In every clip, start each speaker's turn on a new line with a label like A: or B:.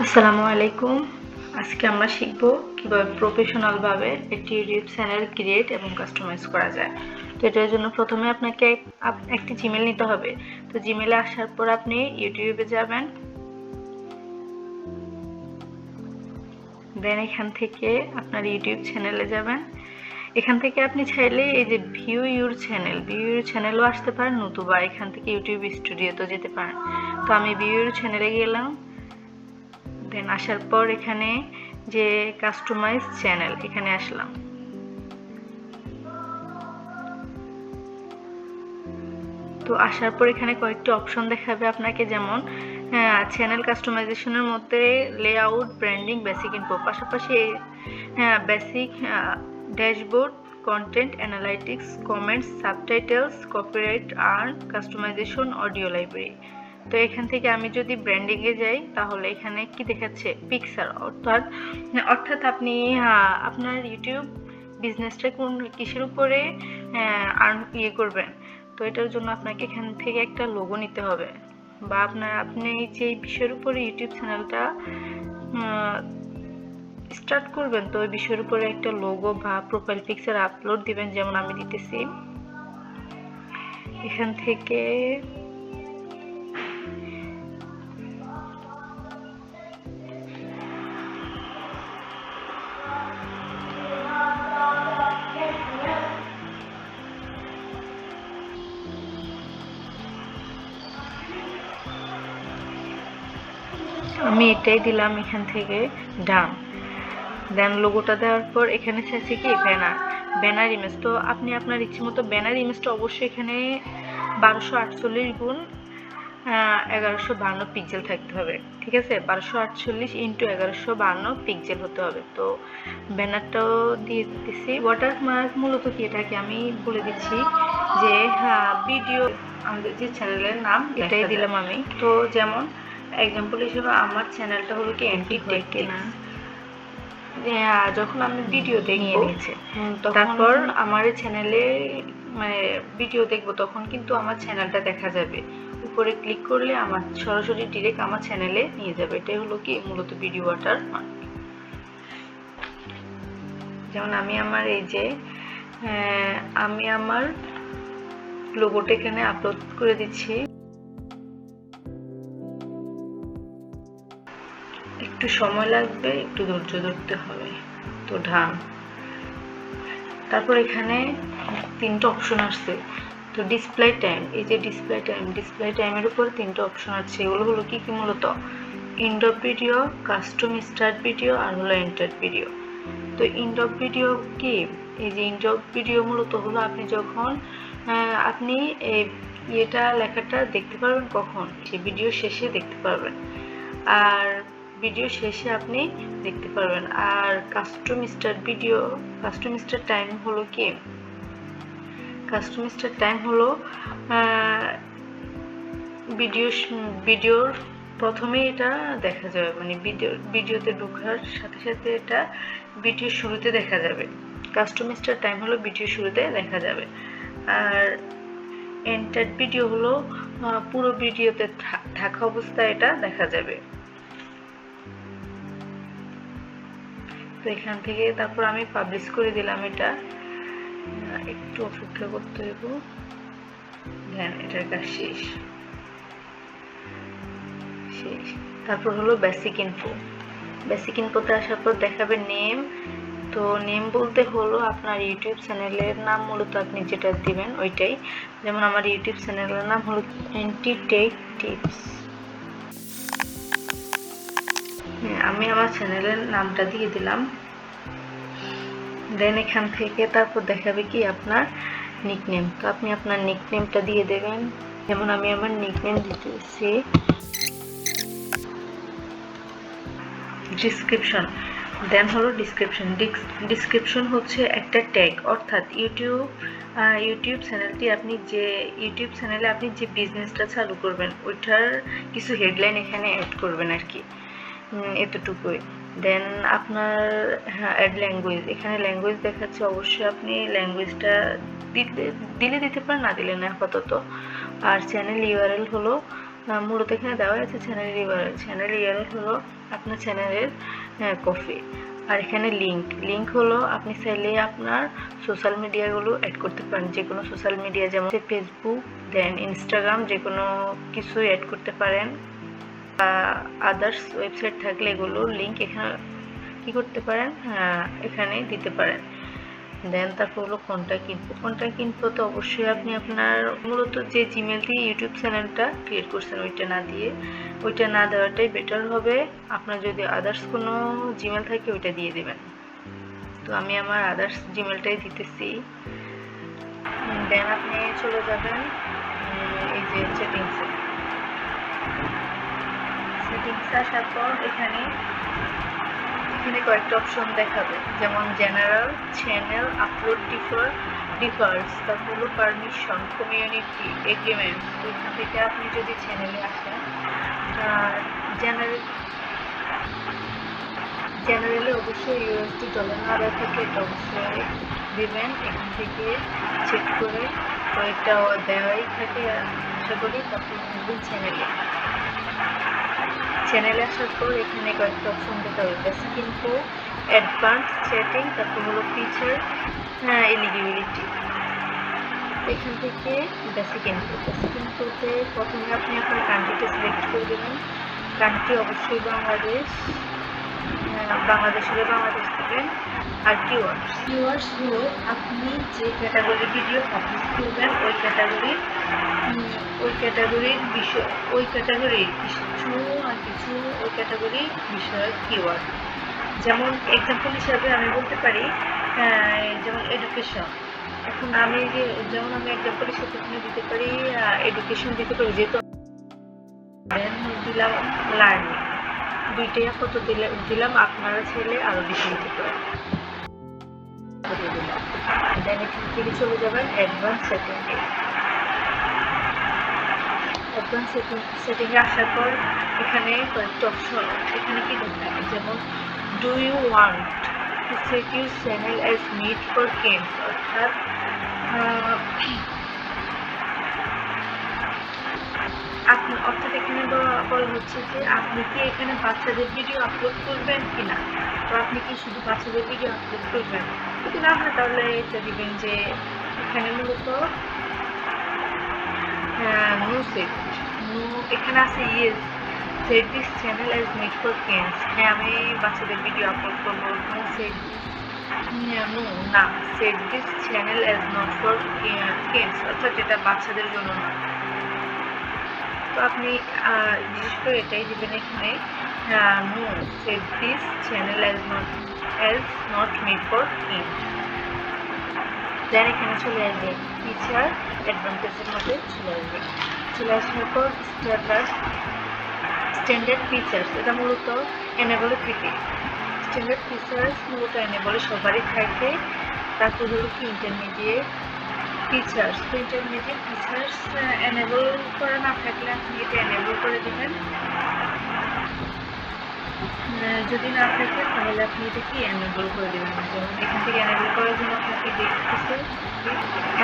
A: আসসালামু আলাইকুম। আজকে আমরা শিখব কিভাবে প্রফেশনাল ভাবে একটি ইউটিউব চ্যানেল ক্রিয়েট এবং কাস্টমাইজ করা যায়। তো এটার জন্য প্রথমে আপনাকে একটি জিমেল নিতে হবে। তো জিমেলে আসার পর আপনি ইউটিউবে যাবেন, দেন এখান থেকে আপনার ইউটিউব চ্যানেলে যাবেন। এখান থেকে আপনি চাইলে এই যে ভিউ ইউর চ্যানেলও আসতে পারেন, নতুবা এখান থেকে ইউটিউব স্টুডিওতে যেতে পারেন। তো আমি ভিউ ইউর চ্যানেলে গেলাম, দেন আসার পর এখানে যে কাস্টমাইজ চ্যানেল এখানে আসলাম। তো আসার পর এখানে কয়েকটি অপশন দেখাবে আপনাকে, যেমন চ্যানেল কাস্টমাইজেশনের মধ্যে লেআউট, ব্র্যান্ডিং, বেসিক ইনফো, পাশাপাশি basic dashboard, content analytics, comments, subtitles, copyright আর কাস্টমাইজেশন, অডিও লাইব্রেরি। তো এখান থেকে আমি যদি ব্র্যান্ডিংয়ে যাই তাহলে এখানে কি দেখাচ্ছে, পিকচার, অর্থাৎ আপনি আপনার ইউটিউব বিজনেসটা কিসের উপরে করবেন। তো এটার জন্য আপনাকে এখান থেকে একটা লোগো নিতে হবে, বা আপনি যে বিষয়ের উপরে ইউটিউব চ্যানেলটা স্টার্ট করবেন, তো ওই বিষয়ের উপরে একটা লোগো বা প্রোফাইল পিকচার আপলোড দিবেন। যেমন আমি দিতেছি এখান থেকে আমি এটাই দিলাম, এখান থেকে ডান। দেন লোগোটা দেওয়ার পর এখানে চাইছে কি ব্যানার ইমেজ। তো আপনি আপনার ইচ্ছে মতো ব্যানার ইমেজটা অবশ্যই এখানে 1248 গুণ 1152 পিক্সেল থাকতে হবে, ঠিক আছে। 1248 ইন্টু 1152 পিক্সেল হতে হবে। তো ব্যানারটাও দিয়ে দিচ্ছি। ওয়াটারমার্ক মূলত কি, এটাকে আমি বলে দিচ্ছি যে ভিডিও, আমাদের যে চ্যানেলের নাম এটাই দিলাম আমি। তো যেমন এক্সাম্পল হিসেবে আমার চ্যানেলটা হলো কি এন্টি টেক টিপস। যখন আমি ভিডিও দেখবো তারপর আমার চ্যানেলে মানে ভিডিও দেখবো, তখন কিন্তু আমার চ্যানেলটা দেখা যাবে। উপরে ক্লিক করলে আমার সরাসরি ডিরেক্ট আমার চ্যানেলে নিয়ে যাবে। এটাই হলো কি মূলত ভিডিও ওয়াটারমার্ক। যেমন আমি আমার আমি আমার লোগোটা এখানে আপলোড করে দিচ্ছি। একটু সময় লাগবে, একটু ধৈর্য ধরতে হবে। তো ডান। তারপর এখানে 3টা অপশন আসছে। তো ডিসপ্লে টাইম, এই যে ডিসপ্লে টাইমের উপর 3টা অপশন আছে। এগুলো হলো কি মূলত end of video, custom start video আর হলো এন্টার ভিডিও। তো এন্ড অফ ভিডিও কি, এই যে এন্ড অফ ভিডিও মূলত হলো আপনি যখন আপনি এটা লেখাটা দেখতে পারবেন কখন, সেই ভিডিও শেষে দেখতে পারবেন, আর ভিডিও শেষে আপনি দেখতে পারবেন। আর কাস্টম স্টার্ট টাইম হলো কি, কাস্টম স্টার্ট টাইম হলো ভিডিওর প্রথমে এটা দেখা যাবে, মানে ভিডিওতে ঢোকার সাথে সাথে এটা ভিডিও শুরুতে দেখা যাবে। কাস্টম স্টার্ট টাইম হলো ভিডিও শুরুতে দেখা যাবে। আর এন্টার ভিডিও হলো পুরো ভিডিওতে থাকা অবস্থায় এটা দেখা যাবে। তো এখান থেকে তারপর আমি পাবলিশ করে দিলাম। এটা একটু অপেক্ষা করতে হইব। হ্যাঁ, এটার কাজ শেষ। তারপর হলো বেসিক ইনফোতে আসার পর দেখাবে নেম। তো নেম বলতে হলো আপনার ইউটিউব চ্যানেলের নাম, মূলত আপনি যেটা দিবেন ওইটাই। যেমন আমার ইউটিউব চ্যানেলের নাম হলো এন্টি টেক টিপস। আমি আমার চ্যানেলের নামটা দিয়ে দিলাম। দেন এখান থেকে তারপর দেখাবে কি আপনার নিকনেম। তো আপনি আপনার নিকনেমটা দিয়ে দেবেন। যেমন আমি আমার নিকনেম দিতেছি ডিসক্রিপশন। দেন হলো ডিসক্রিপশন হচ্ছে একটা ট্যাগ, অর্থাৎ ইউটিউব চ্যানেলটি আপনি যে ইউটিউব চ্যানেলে আপনি যে বিজনেসটা চালু করবেন ওইটার কিছু হেডলাইন এখানে অ্যাড করবেন আর কি, এতটুকুই। দেন আপনার অ্যাড ল্যাঙ্গুয়েজ, এখানে ল্যাঙ্গুয়েজ দেখাচ্ছে, অবশ্যই আপনি ল্যাঙ্গুয়েজটা দিলে দিতে পারেন, না দিলে না আপাতত। আর চ্যানেল ইউআরএল হলো মূলত এখানে দেওয়া আছে চ্যানেল ইউআরএল হলো আপনার চ্যানেলের কপি। আর এখানে লিঙ্ক হলো আপনি চাইলে আপনার সোশ্যাল মিডিয়াগুলো অ্যাড করতে পারেন, যে কোনো সোশ্যাল মিডিয়া, যেমন ফেসবুক, দেন ইনস্টাগ্রাম, যে কোনো কিছুই অ্যাড করতে পারেন। আদার্স ওয়েবসাইট থাকলে এগুলো লিঙ্ক এখানে কি করতে পারেন, এখানে দিতে পারেন। দেন তারপর হলো কন্ট্যাক্ট ইনফো তো অবশ্যই আপনি আপনার মূলত যে জিমেল দিয়ে ইউটিউব চ্যানেলটা ক্রিয়েট করছেন ওইটা না দেওয়াটাই বেটার হবে। আপনার যদি আদার্স কোনো জিমেল থাকে ওইটা দিয়ে দেবেন। তো আমি আমার আদার্স জিমেলটাই দিতেছি। দেন আপনি চলে যাবেন এই যে সেটিংসে আসার পর এখানে কয়েকটা অপশন দেখাবে, যেমন জেনারেল, চ্যানেল, আপলোড ডিফার্স, তারপর হলো পারমিশন, কমিউনিটি, এগ্রিমেন্ট। ওইখান থেকে আপনি যদি চ্যানেলে আসেন, জেনারেলে অবশ্যই ইউএসডি ডলার না দেওয়া থাকে এটা অবশ্যই দেবেন। এখান থেকে চেক করে কয়েকটা দেওয়াই থাকে আশা করি। তারপর দেখবেন চ্যানেলে আসার পর এখানে কয়েকটা অপশন দেখাবে, বেসিক ইনফো, অ্যাডভান্স সেটিং, তারপর হলো ফিচার, এলিজিবিলিটি। এখান থেকে বেসিক ইনফোতে প্রথমে আপনি আপনার কান্ট্রিটা সিলেক্ট করে দেবেন। কান্ট্রি অবশ্যই বাংলাদেশ হলে বাংলাদেশ দেবেন। আর কিওয়ার্ডস হলো আপনি যে ক্যাটাগরি ভিডিও পাবলিশ করবেন ওই ক্যাটাগরির বিষয়, ওই ক্যাটাগরির বিষয়ক কিওয়ার্ড। যেমন এক্সাম্পল হিসাবে আমি বলতে পারি, যেমন এডুকেশন। এখন আমি এক্সাম্পল হিসেবে দিতে পারি এডুকেশন দিতে পারি, যেহেতু দিলাম লার্নিং, দুইটাই কত দিলাম, আপনারা ছেলে আরো বেশি দিতে পারেন। দেন এখান থেকে চলে যাবেন অ্যাডভান্স সেটিংয়ে আসার পর এখানে কয়েকটা অপশন এখানে কি দেখায়, যেমন do you want to set your channel as made for kids, অর্থাৎ এখানে বলা হচ্ছে যে আপনি কি এখানে বাচ্চাদের ভিডিও আপলোড করবেন কিনা। তো আপনি কি শুধু বাচ্চাদের ভিডিও আপলোড করবেন, যদি না হয় তাহলে এটা দিবেন যে এখানে মূলত এখানে আছে yes set this channel as made for kids. হ্যাঁ, আমি বাচ্চাদের ভিডিও আপলোড করবো। না, set this channel as not for kids, অর্থাৎ এটা বাচ্চাদের জন্য না। তো আপনি বিশেষ করে এটাই দিবেন এখানে, no set this channel as not made for kids. Then এখানে চলে আসবে ফিচার অ্যাডভান্টেজের মধ্যে চলে আসার পর স্ট্যান্ডার্ড ফিচার্স, এটা মূলত এনেবলে থাকে। স্ট্যান্ডার্ড ফিচার্স মূলত এনেবলে সবারই থাকে। তারপর হলো কি ইন্টারমিডিয়েট ফিচার্স। তো ইন্টারমিডিয়েট ফিচার্স এনেবল করা না থাকলে আপনি এটা এনেবল করে দেবেন। যদি না থাকে তাহলে আপনি এটা কি এনেবল করে দেবেন। যেমন এখান থেকে এনেবল করার জন্য আপনাকে দেখতেছে,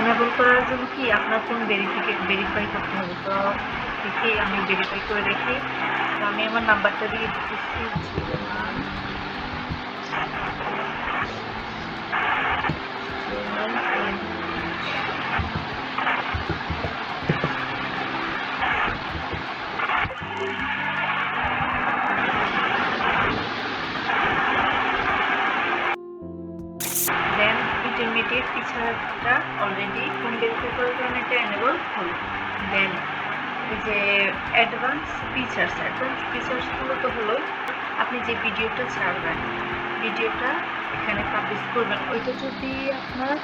A: এনেবল করার জন্য কি আপনার ফোন ভেরিফাই করতে হবে। তো দেখি আমি ভেরিফাই করে দেখি। তো আমি আমার নাম্বারটা দিয়ে দিতেছি, ইন্টারমিডিয়েট ফিচারটা অলরেডি ফোন ভেরিফাই করার কারণে এটা এনেবল হলো। দেন এই যে অ্যাডভান্স ফিচার্সগুলো তো হলো আপনি যে ভিডিওটা ছাড়বেন, ভিডিওটা এখানে পাবলিশ করবেন, ওইটা যদি আপনার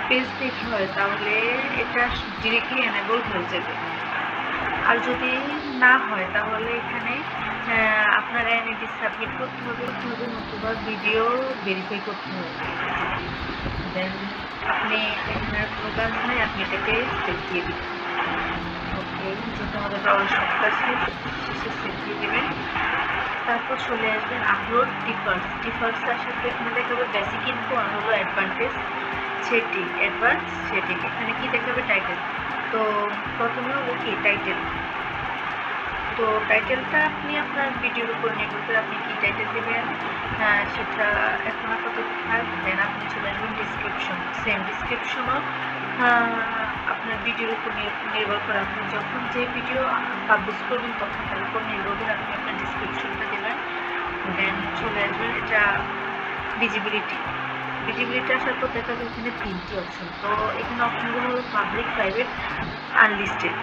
A: পেজ দেখে হয় তাহলে এটা ডিরেক্টলি এনেবল হয়ে যাবে। আর যদি না হয় তাহলে এখানে আপনার এনআইডি সাবমিট করতে হবে, নতুবা ভিডিও ভেরিফাই করতে হবে। দেন আপনি এখানে কোনো কাজ নেই, আপনি এটাকে সেভ দিয়ে দেবেন। ওকে, যেহেতু আমাদের সব কাজ শেষে সেভ দিয়ে দেবেন। তারপর চলে আসবেন আপলোড ডিফার্স সাথে আপনি দেখাবে বেসিক ইনফো আর হলো অ্যাডভান্স সেটিং। এখানে কি দেখাবে টাইটেল। তো প্রথমে হলো কি টাইটেল, তো টাইটেলটা আপনি আপনার ভিডিওর উপর নির্ভর করে আপনি কি টাইটেল দেবেন সেটা এখন আপাতত থাক। দেন আপনি চলে আসবেন ডিসক্রিপশন। সেম ডিসক্রিপশনও আপনার ভিডিওর উপর নির্ভর করে আপনি যখন যে ভিডিও পাবলিশ করবেন তখন তার উপর নির্ভর করে আপনি আপনার ডিসক্রিপশনটা দেবেন। দেন চলে আসবেন এটা ভিজিবিলিটি। ভিজিবিলিটি আসার পর দেখা যায় এখানে 3টি অপশন। তো এখানে অপশনগুলো হলো পাবলিক, প্রাইভেট, আনলিস্টেড।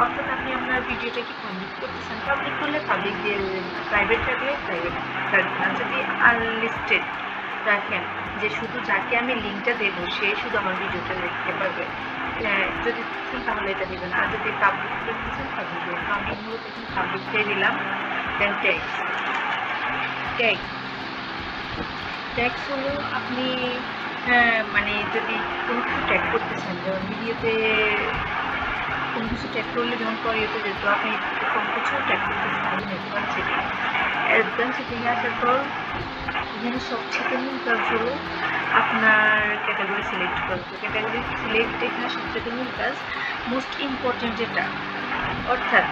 A: অর্থাৎ আপনি আপনার ভিডিওটা কি পাবলিক করতেছেন, পাবলিক করলে পাবলিক দিয়ে দেবেন, প্রাইভেট রাখলে প্রাইভেট রাখবেন। আর যদি আনলিস্টেড রাখেন যে শুধু যাকে আমি লিঙ্কটা দেবো সে শুধু আমার ভিডিওটা দেখতে পারবে, যদি দিচ্ছেন তাহলে এটা দেবেন। আর যদি পাবলিক করতেছেন পাবলিক দেবেন। তো আমি মূলত এখানে পাবলিক দিয়ে দিলাম। দেন ট্যাক্স। ট্যাক্স হলো আপনি মানে যদি কোনো কিছু ট্যাগ করতেছেন, যেমন ভিডিওতে কোনো কিছু ট্যাগ করলে যেমন পরেতে যেত আপনি কোনো কিছু ট্যাগ করতেছেন অ্যাডভান্স সেটিং। অ্যাডভান্স সেটিংয়ে আসার পর এখানে সবচেয়ে মূল কাজ হলো আপনার ক্যাটাগরি সিলেক্ট করা। তো ক্যাটাগরি সিলেক্ট এখানে সবচেয়ে মূল কাজ, মোস্ট ইম্পর্টেন্ট যেটা, অর্থাৎ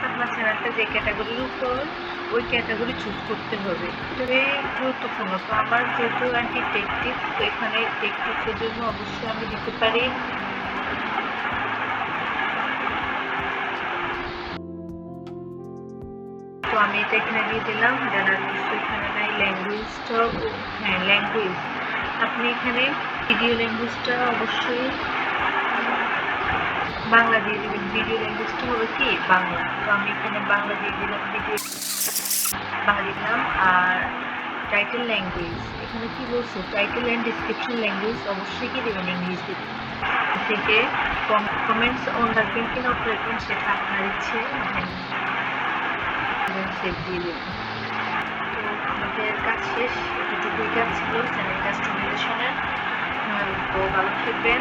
A: আপনার চ্যানেলটা যে ক্যাটাগরির উপর ওই ক্যাটাগরি চুজ করতে হবে, এটাই গুরুত্বপূর্ণ। তো আমার যেহেতু অ্যান্টি টেক টিপস, তো এখানে টেক টিপসের জন্য অবশ্যই আমি দিতে পারি তো আমি এটা এখানে দিয়ে দিলাম। জানার কিছু এখানে নাই। ল্যাঙ্গুয়েজটাও ল্যাঙ্গুয়েজ আপনি এখানে ভিডিও ল্যাঙ্গুয়েজটা অবশ্যই বাংলা দিয়ে দেবেন। ভিডিও ল্যাঙ্গুয়েজটা হবে কি বাংলা। তো আমি এখানে বাংলা দিয়ে দিলাম, ভিডিও বাংলা দিলাম। আর টাইটেল ল্যাঙ্গুয়েজ এখানে কি বলছে, টাইটেল অ্যান্ড ডিসক্রিপশন ল্যাঙ্গুয়েজ অবশ্যই কি দেবেন, ইংলিশ দেবেন। থেকে কমেন্টস অন রাখবেন কিনা অফ রাখবেন সেটা আপনার ইচ্ছে, সেভ দিয়ে দেবেন। তো আমাদের কাজ শেষ, এটুকুই কাজ ছিল চ্যানেল কাস্টমাইজেশনের। তো ভালো থাকবেন।